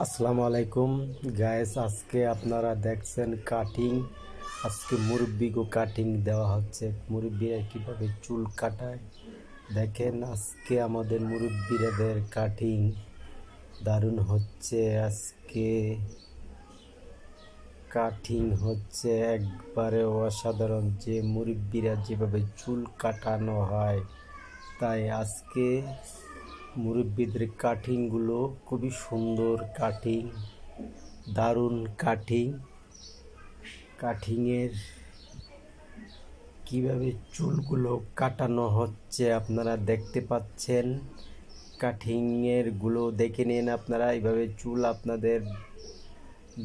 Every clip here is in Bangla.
আসসালামু আলাইকুম গাইস, আজকে আপনারা দেখছেন কাটিং। আজকে মুরব্বিকে কাটিং দেওয়া হচ্ছে। মুরব্বিরা কিভাবে চুল কাটায় দেখেন। আজকে আমাদের মুরব্বিরাদের কাটিং দারুণ হচ্ছে। আজকে কাটিং হচ্ছে একবারে অসাধারণ, যে মুরব্বিরা যেভাবে চুল কাটানো হয়, তাই আজকে মুরব্বিদের কাটিংগুলো খুবই সুন্দর কাটিং, দারুণ কাটিং। কাটিংয়ের কিভাবে চুলগুলো কাটানো হচ্ছে আপনারা দেখতে পাচ্ছেন। কাটিংয়ের গুলো দেখে নিন আপনারা। এইভাবে চুল আপনাদের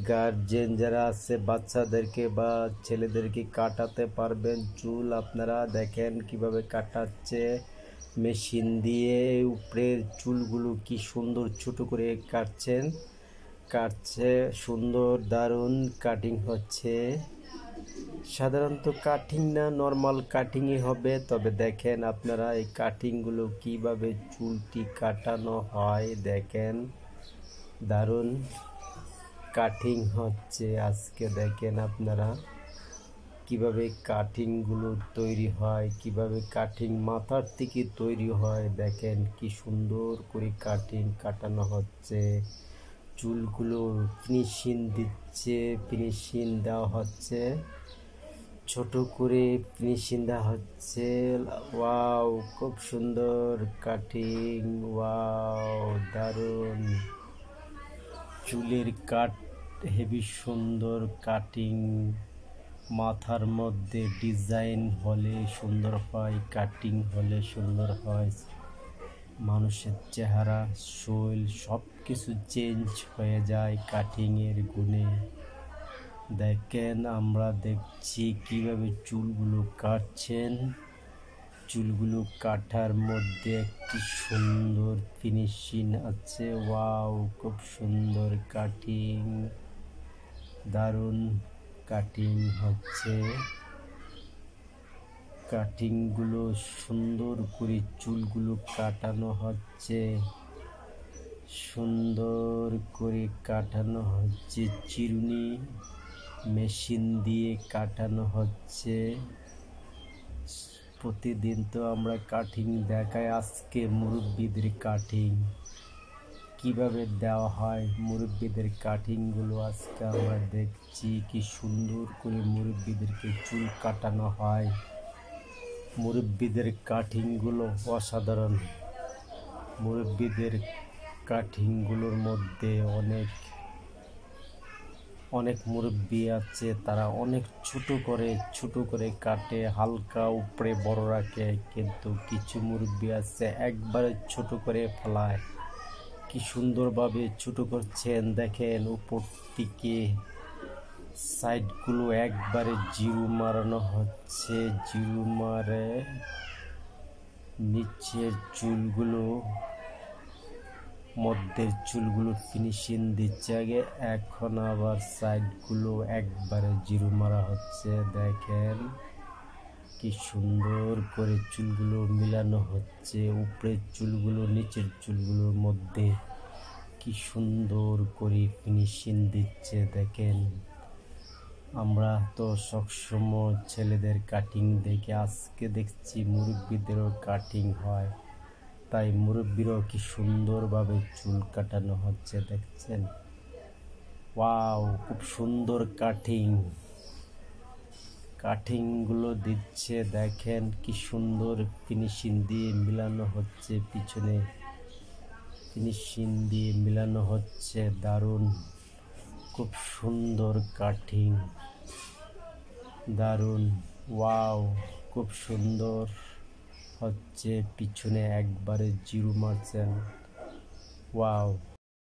গার্জেন যারা আছে বাচ্চাদেরকে বা ছেলেদেরকে কাটাতে পারবেন। চুল আপনারা দেখেন কিভাবে কাটাচ্ছে মেশিন দিয়ে। উপরের চুলগুলো কি সুন্দর ছোট করে কাটছে সুন্দর, দারুণ কাটিং হচ্ছে। সাধারণত কাটিং না, নর্মাল কাটিংই হবে। তবে দেখেন আপনারা এই কাটিংগুলো কিভাবে চুলটি কাটানো হয় দেখেন, দারুণ কাটিং হচ্ছে। আজকে দেখেন আপনারা কিভাবে কাটিংগুলো তৈরি হয়, কিভাবে কাটিং মাথার থেকে তৈরি হয় দেখেন, কি সুন্দর করে কাটিং কাটানো হচ্ছে। চুলগুলো ফিনিশিং দেওয়া হচ্ছে, ছোট করে ফিনিশিং দেওয়া হচ্ছে। ওয়াও, খুব সুন্দর কাটিং, ওয়াও দারুণ। চুলের কাট হেভি সুন্দর কাটিং। মাথার মধ্যে ডিজাইন হলে সুন্দর হয়, কাটিং হলে সুন্দর হয়। মানুষের চেহারা, শৈল সব কিছু চেঞ্জ হয়ে যায় কাটিংয়ের গুণে। দেখেন আমরা দেখছি কিভাবে চুলগুলো কাটছেন। চুলগুলো কাটার মধ্যে একটি সুন্দর ফিনিশিং আছে। ওয়াও, খুব সুন্দর কাটিং, দারুণ কাটিং হচ্ছে। কাটিংগুলো সুন্দর করে চুলগুলো কাটানো হচ্ছে, সুন্দর করে কাটানো হচ্ছে। চিরুনি মেশিন দিয়ে কাটানো হচ্ছে। প্রতিদিন তো আমরা কাটিং দেখাই, আজকে মুরব্বিদের কাটিং কিভাবে দেওয়া হয়, মুরব্বিদের কাটিংগুলো আজকে আমরা দেখছি। কি সুন্দর করে মুরব্বিদেরকে চুল কাটানো হয়। মুরব্বিদের কাটিংগুলো অসাধারণ। মুরব্বিদের কাটিংগুলোর মধ্যে অনেক মুরব্বি আছে, তারা অনেক ছোট করে কাটে, হালকা উপরে বড় রাখে। কিন্তু কিছু মুরব্বি আছে একবারে ছোট করে ফেলায়। কি সুন্দরভাবে ছোট করছেন দেখেন। উপর থেকে সাইডগুলো একবারে জিরো মারানো হচ্ছে, জিরো মারে নিচের চুলগুলো, মধ্যের চুলগুলো ফিনিশিং দিচ্ছে আগে, এখন আবার সাইডগুলো একবারে জিরো মারা হচ্ছে। দেখেন কি সুন্দর করে চুলগুলো মিলানো হচ্ছে। উপরের চুলগুলো নিচের চুলগুলোর মধ্যে কি সুন্দর করে ফিনিশিং দিচ্ছে দেখেন। আমরা তো সবসময় ছেলেদের কাটিং দেখে, আজকে দেখছি মুরব্বিদেরও কাটিং হয়। তাই মুরব্বিরাও কি সুন্দরভাবে চুল কাটানো হচ্ছে দেখছেন। ওয়াও, খুব সুন্দর কাটিংগুলো দিচ্ছে দেখেন, কি সুন্দর ফিনিশিং দিয়ে মিলানো হচ্ছে। পিছনে ফিনিশিং দিয়ে মিলানো হচ্ছে, দারুণ, খুব সুন্দর কাটিং, দারুণ। ওয়াও, খুব সুন্দর হচ্ছে। পিছনে একবারে জিরো মারছেন। ওয়াও।